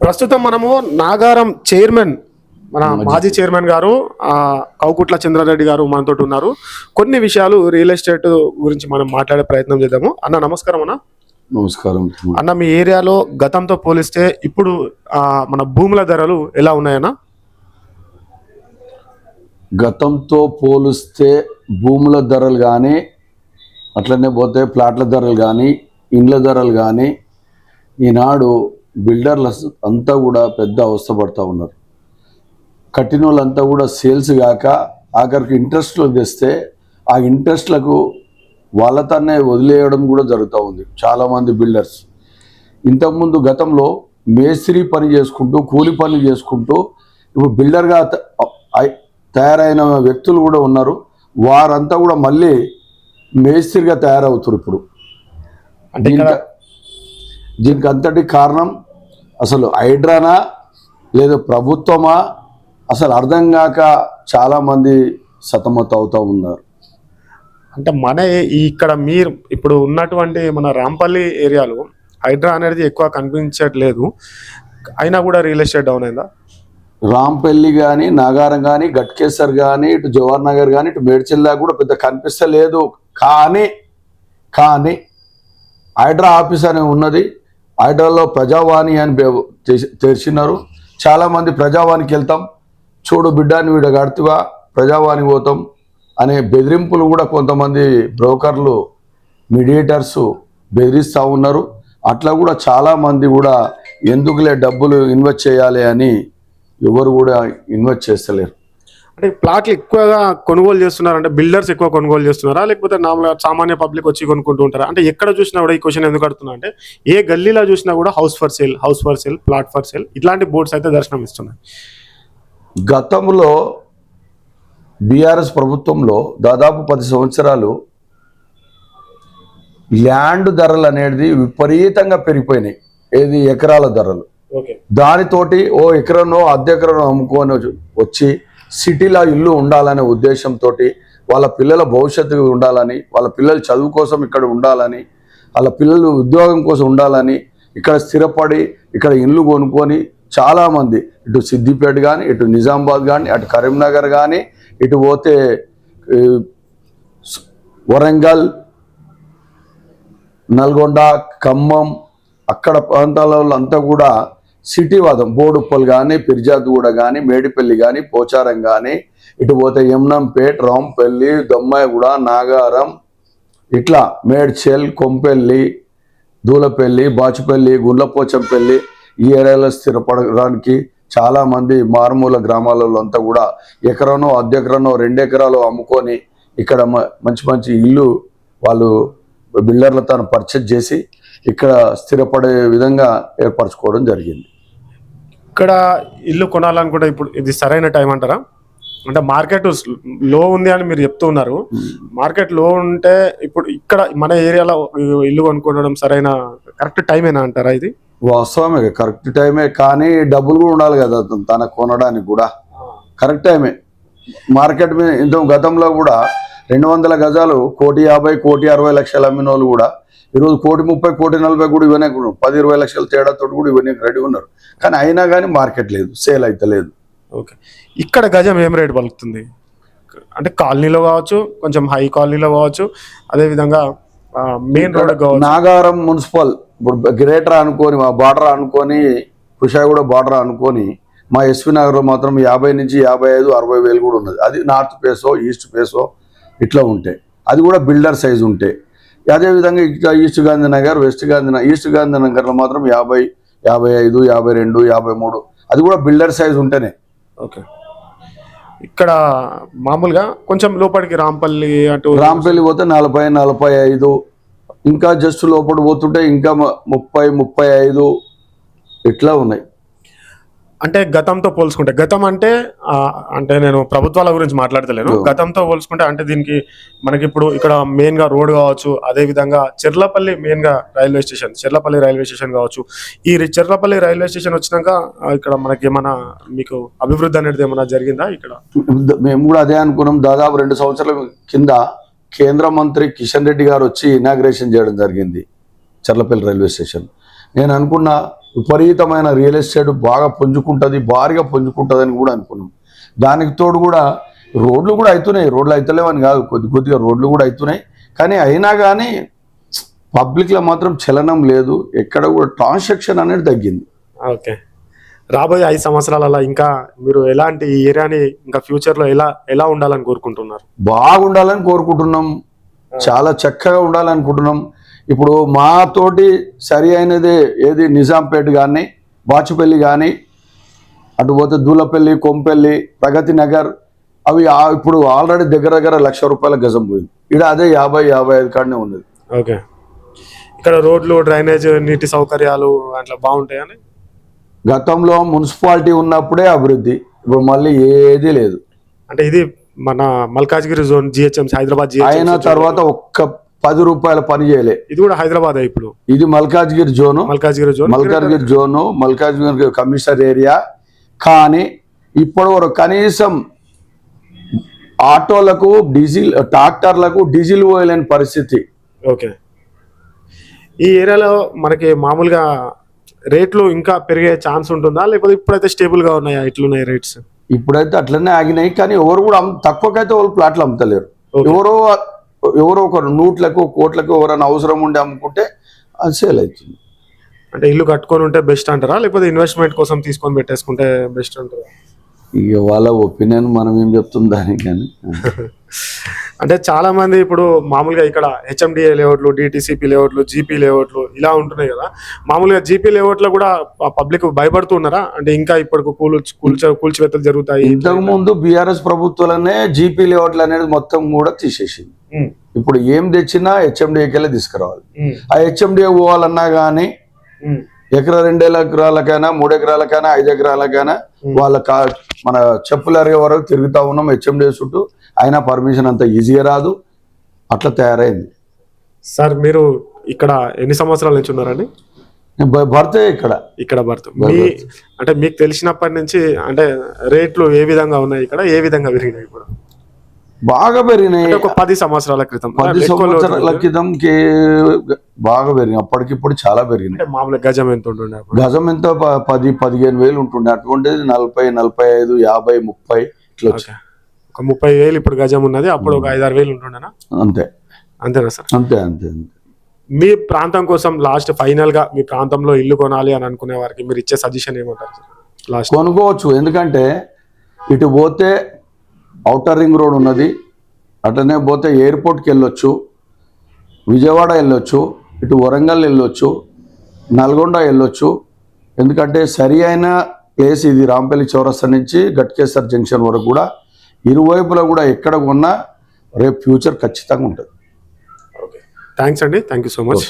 ప్రస్తుతం మనము నాగారం చైర్మన్ మన మాజీ చైర్మన్ గారు కౌకుట్ల చంద్రారెడ్డి గారు మనతో ఉన్నారు. కొన్ని విషయాలు రియల్ ఎస్టేట్ గురించి మనం మాట్లాడే ప్రయత్నం చేద్దాము. అన్న నమస్కారం. అన్న నమస్కారం. అన్న, మీ ఏరియాలో గతంతో పోలిస్తే ఇప్పుడు మన భూముల ధరలు ఎలా ఉన్నాయన్న? గతంతో పోలిస్తే భూముల ధరలు కానీ, అట్లనే పోతే ప్లాట్ల ధరలు కానీ, ఇండ్ల ధరలు కానీ, ఈనాడు బిల్డర్లు అంతా కూడా పెద్ద అవస్థపడుతూ ఉన్నారు. కట్టిన వాళ్ళంతా కూడా సేల్స్ కాక ఆఖరికి ఇంట్రెస్ట్లు తెస్తే ఆ ఇంట్రెస్ట్లకు వాళ్ళతోనే వదిలేయడం కూడా జరుగుతూ ఉంది చాలామంది బిల్డర్స్. ఇంతకుముందు గతంలో మేస్త్రి పని చేసుకుంటూ కూలి పని చేసుకుంటూ ఇప్పుడు బిల్డర్గా తయారైన వ్యక్తులు కూడా ఉన్నారు. వారంతా కూడా మళ్ళీ మేస్త్రిగా తయారవుతారు ఇప్పుడు. అంటే దీనికి అంతటి కారణం అసలు హైడ్రానా లేదా ప్రభుత్వమా అసలు అర్థం కాక చాలామంది సతమతం అవుతూ ఉన్నారు. అంటే మన ఇక్కడ మీరు ఇప్పుడు ఉన్నటువంటి మన రాంపల్లి ఏరియాలో హైడ్రా అనేది ఎక్కువ కనిపించట్లేదు, అయినా కూడా రియల్ ఎస్టేట్ డౌన్ అయిందా? రాంపల్లి కానీ, నాగారం కానీ, గట్కేసర్ కానీ, ఇటు జవహర్ నగర్ కానీ, ఇటు మేడ్చల్ దాకా కూడా పెద్ద కనిపిస్తలేదు. కానీ హైడ్రా ఆఫీస్ అనే ఉన్నది. హైడ్రాలో ప్రజావాణి అని తెరిచినారు. చాలామంది ప్రజావాణికి వెళ్తాం, చూడు బిడ్డాన్ని వీడ కడుతువా ప్రజావాణి పోతాం అనే బెదిరింపులు కూడా కొంతమంది బ్రోకర్లు, మీడియేటర్స్ బెదిరిస్తూ ఉన్నారు. అట్లా కూడా చాలామంది కూడా ఎందుకులే డబ్బులు ఇన్వెస్ట్ చేయాలి అని ఎవరు కూడా ఇన్వెస్ట్ చేస్తలేరు. అంటే ప్లాట్లు ఎక్కువగా కొనుగోలు చేస్తున్నారు, అంటే బిల్డర్స్ ఎక్కువ కొనుగోలు చేస్తున్నారా, లేకపోతే సామాన్య పబ్లిక్ వచ్చి కొనుక్కుంటూ ఉంటారా? అంటే ఎక్కడ చూసినా కూడా ఈ క్వశ్చన్ ఎందుకు అడుగుతున్నా అంటే, ఏ గల్లీలో చూసినా కూడా house for sale, plot for sale ఇట్లాంటి బోర్డ్స్ అయితే దర్శనం ఇస్తున్నాయి. గతంలో బీఆర్ఎస్ ప్రభుత్వంలో దాదాపు 10 సంవత్సరాలు ల్యాండ్ ధరలు అనేది విపరీతంగా పెరిగిపోయినాయి. ఏది ఎకరాల ధరలు. దానితోటి ఓ ఎకరనో అర్ధ ఎకరనో అమ్ముకొని వచ్చి సిటీలో ఇల్లు ఉండాలనే ఉద్దేశంతో వాళ్ళ పిల్లల భవిష్యత్తు ఉండాలని, వాళ్ళ పిల్లల చదువు కోసం ఇక్కడ ఉండాలని, వాళ్ళ పిల్లలు ఉద్యోగం కోసం ఉండాలని ఇక్కడ స్థిరపడి ఇక్కడ ఇల్లు కొనుక్కొని చాలామంది ఇటు సిద్దిపేట కానీ, ఇటు నిజామాబాద్ కానీ, అటు కరీంనగర్ కానీ, ఇటు పోతే వరంగల్, నల్గొండ, ఖమ్మం అక్కడ ప్రాంతాలలో అంతా కూడా సిటీవాదం బోడుప్పల్ కానీ, పిర్జాద్గూడ కానీ, మేడిపల్లి కానీ, పోచారం కానీ, ఇటు పోతే యమునంపేట్, రాంపల్లి, దొమ్మాయిగూడ, నాగారం, ఇట్లా మేడ్చల్, కొంపెల్లి, దూలపల్లి, బాచుపల్లి, గుండ్లపోచంపల్లి ఈ ఏరియాలో స్థిరపడడానికి చాలామంది మారుమూల గ్రామాలలో అంతా కూడా ఎకరనో అర్ధ ఎకరనో 2 ఎకరాలు అమ్ముకొని ఇక్కడ మంచి మంచి ఇల్లు వాళ్ళు బిల్డర్లతో పర్చేజ్ చేసి ఇక్కడ స్థిరపడే విధంగా ఏర్పరచుకోవడం జరిగింది. ఇక్కడ ఇల్లు కొనాలనుకుంటే ఇప్పుడు ఇది సరైన టైం అంటారా? అంటే మార్కెట్ లో ఉంది అని మీరు చెప్తూ ఉన్నారు. మార్కెట్ లో ఉంటే ఇప్పుడు ఇక్కడ మన ఏరియాలో ఇల్లు కొనుక్కోవడం సరైన కరెక్ట్ టైమేనా అంటారా? ఇది వాస్తవమే, కరెక్ట్ టైమే. కానీ డబ్బులు కూడా ఉండాలి కదా తన కొనడానికి కూడా. కరెక్ట్ టైమే. మార్కెట్ మీద ఇంత గతంలో కూడా 200 గజాలు 1,50,00,000, 1,60,00,000 అమ్మిన వాళ్ళు కూడా ఈరోజు 1,30,00,000, 1,40,00,000 కూడా ఇవన్నీ 10-20 లక్షల తేడాతో కూడా ఇవన్నీ రెడీ ఉన్నారు. కానీ అయినా కానీ మార్కెట్ లేదు, సేల్ అయితే లేదు. ఓకే, ఇక్కడ గజం ఏం రేటు పలుకుతుంది? అంటే కాలనీలో కావచ్చు, కొంచెం హై కాలనీలో కావచ్చు, అదేవిధంగా మెయిన్ రోడ్ కావచ్చు. నాగారం మున్సిపల్ ఇప్పుడు గ్రేటర్ అనుకొని, మా బార్డర్ అనుకొని, కుషాగూడ బార్డర్ అనుకొని మా ఎస్వి నగర్లో మాత్రం 50 నుంచి 55, 60 వేలు కూడా ఉన్నది. అది నార్త్ ఫేసో ఈస్ట్ ఫేసో ఇట్లా ఉంటాయి. అది కూడా బిల్డర్ సైజు ఉంటాయి. అదేవిధంగా ఇట్లా east Gandhinagar, west Gandhinagar, east గాంధీనగర్లో మాత్రం 50, 55, 52, 53 అది కూడా బిల్డర్ సైజు ఉంటేనే. ఓకే, ఇక్కడ మామూలుగా కొంచెం లోపలికి రాంపల్లి పోతే 40, 45, ఇంకా జస్ట్ లోపల పోతుంటే ఇంకా 30, 35 ఇట్లా ఉన్నాయి. అంటే గతంతో పోల్చుకుంటే, గతం అంటే నేను ప్రభుత్వాల గురించి మాట్లాడతలేను, గతంతో పోల్చుకుంటే అంటే దీనికి మనకి ఇప్పుడు ఇక్కడ మెయిన్ గా రోడ్ కావచ్చు, అదే విధంగా చెర్లపల్లి మెయిన్ గా చెర్లపల్లి రైల్వే స్టేషన్ కావచ్చు. ఈ చెర్లపల్లి రైల్వే స్టేషన్ వచ్చినాక ఇక్కడ మనకి ఏమైనా మీకు అభివృద్ధి అనేది ఏమైనా జరిగిందా? ఇక్కడ మేము కూడా అదే అనుకున్నాం. దాదాపు 2 సంవత్సరాల కింద కేంద్ర మంత్రి కిషన్ రెడ్డి గారు వచ్చి ఇనాగ్రేషన్ చేయడం జరిగింది చెర్లపల్లి రైల్వే స్టేషన్. నేను అనుకున్నా విపరీతమైన రియల్ ఎస్టేట్ బాగా పుంజుకుంటుంది, భారీగా పుంజుకుంటుంది అని కూడా అనుకున్నాం. దానికి తోడు కూడా రోడ్లు కూడా అవుతున్నాయి, రోడ్లు అవుతలేవని కాదు, కొద్దిగా రోడ్లు కూడా అవుతున్నాయి. కానీ అయినా కానీ పబ్లిక్లో మాత్రం చలనం లేదు, ఎక్కడ కూడా ట్రాన్సాక్షన్ అనేది తగ్గింది. ఓకే, రాబోయే 5 సంవత్సరాలలో ఇంకా మీరు ఎలాంటి ఈ ఏరియాని ఇంకా ఫ్యూచర్లో ఎలా ఉండాలని కోరుకుంటున్నారు? బాగుండాలని కోరుకుంటున్నాం, చాలా చక్కగా ఉండాలనుకుంటున్నాం. ఇప్పుడు మాతోటి సరి అయినదే ఏది నిజాంపేట కానీ, బాచుపల్లి కానీ, అటు పోతే దూలపల్లి, కొంపల్లి, ప్రగతి నగర్, అవి ఇప్పుడు ఆల్రెడీ దగ్గర ₹1,00,000 గజం పోయింది. ఇక్కడ అదే 50-55 కాడనే ఉన్నది. ఓకే, ఇక్కడ రోడ్లు, డ్రైనేజ్, నీటి సౌకర్యాలు అట్లా బాగుంటాయని? గతంలో మున్సిపాలిటీ ఉన్నప్పుడే అభివృద్ధి, ఇప్పుడు మళ్ళీ ఏదీ లేదు. అంటే ఇది మన మల్కాజ్గిరి జోన్ జిహెచ్ఎంసీ, హైదరాబాద్ అయిన తర్వాత ఒక్క ₹10 పని చేయలే. ఇది కూడా హైదరాబాద్ ఇప్పుడు. ఇది Malkajgiri zone, Malkajgiri commissioner area. కానీ ఇప్పటి వరకు కనీసం ఆటోలకు డీజిల్, ట్రాక్టర్లకు డీజిల్ పోయలేని పరిస్థితి. ఓకే, ఈ ఏరియాలో మనకి మామూలుగా రేట్లు ఇంకా పెరిగే ఛాన్స్ ఉంటుందా, లేకపోతే ఇప్పుడైతే స్టేబుల్గా ఉన్నాయా? ఇట్లున్నాయి రేట్స్ ఇప్పుడైతే అట్లనే ఆగినాయి. కానీ ఎవరు కూడా తక్కువకైతే వాళ్ళు ప్లాట్లు అమ్ముతలేరు. ఎవరో ఒక 100లకు, కోట్లకు ఎవరైనా అవసరం ఉండి అమ్ముకుంటే అది సేల్ అవుతుంది. అంటే ఇల్లు కట్టుకొని ఉంటే బెస్ట్ అంటారా, లేకపోతే ఇన్వెస్ట్మెంట్ కోసం తీసుకొని పెట్టేసుకుంటే బెస్ట్ అంటారా? ఇక వాళ్ళ ఒపీనియన్, మనం ఏం చెప్తుంది దానికి. కానీ అంటే చాలా మంది ఇప్పుడు మామూలుగా ఇక్కడ హెచ్ఎండిఏ లేఅవుట్లు, డిటిసిపి లేఅవుట్లు, జీపీ లేఅవుట్లు ఇలా ఉంటున్నాయి కదా. మామూలుగా జీపీ లేఅవుట్లో కూడా పబ్లిక్ భయపడుతున్నారా? అంటే ఇంకా ఇప్పటికి కూల్చివేతలు జరుగుతాయి. ఇంతకు ముందు బీఆర్ఎస్ ప్రభుత్వాలనే జీపీ లేఅవుట్లు అనేది మొత్తం కూడా తీసేసింది. ఇప్పుడు ఏం తెచ్చినా హెచ్ఎండిఏకెళ్ళే తీసుకురావాలి. ఆ హెచ్ఎండిఏ పోవాలన్నా కానీ ఎకరా 2 ఎకరాలకైనా, 3 ఎకరాలకైనా, 5 ఎకరాలకైనా వాళ్ళ మన చెప్పులు అరిగే వరకు తిరుగుతూ ఉన్నాం హెచ్ఎండిఏ చుట్టూ. అయినా పర్మిషన్ అంత ఈజీగా రాదు, అట్లా తయారైంది. సార్ మీరు ఇక్కడ ఎన్ని సంవత్సరాల నుంచి ఉన్నారండి? భర్తే ఇక్కడ భర్త. అంటే మీకు తెలిసినప్పటి నుంచి అంటే రేట్లు ఏ విధంగా ఉన్నాయి, ఇక్కడ ఏ విధంగా పెరిగినాయి? ఇప్పుడు బాగా పెరిగినాయి. ఒక 10 సంవత్సరాల క్రితం, 10 సంవత్సరాల క్రితం బాగా పెరిగినాయి. అప్పటికిప్పుడు చాలా పెరిగినాయి. మామూలుగా గజం ఎంత ఉంటుండే? గజం ఎంత 10-15 వేలు ఉంటుండే. అటువంటిది 40, 45, 50, 30 ఇట్లా వచ్చాయి. ఒక 30,000 ఇప్పుడు గజం ఉన్నది, అప్పుడు ఒక 5-6 వేలు ఉంటుండేనా? అంతేనా సార్? అంతే. మీ ప్రాంతం కోసం లాస్ట్ ఫైనల్ గా మీ ప్రాంతంలో ఇల్లు కొనాలి అని అనుకునే వారికి మీరు ఇచ్చే సజెషన్ ఏమంటారు? లాస్ట్ కొనుక్కోవచ్చు, ఎందుకంటే ఇటు పోతే ఔటర్ రింగ్ రోడ్ ఉన్నది, అట్లనే పోతే ఎయిర్పోర్ట్కి వెళ్ళొచ్చు, విజయవాడ వెళ్ళొచ్చు, ఇటు వరంగల్ వెళ్ళొచ్చు, నల్గొండ వెళ్ళొచ్చు. ఎందుకంటే సరి అయిన ప్లేస్ ఇది. రాంపల్లి చౌరస్తా నుంచి గట్కేసర్ జంక్షన్ వరకు కూడా ఇరువైపులా కూడా ఎక్కడ కొన్నా రేపు ఫ్యూచర్ ఖచ్చితంగా ఉంటుంది. థ్యాంక్స్ అండి, థ్యాంక్ యూ సో మచ్.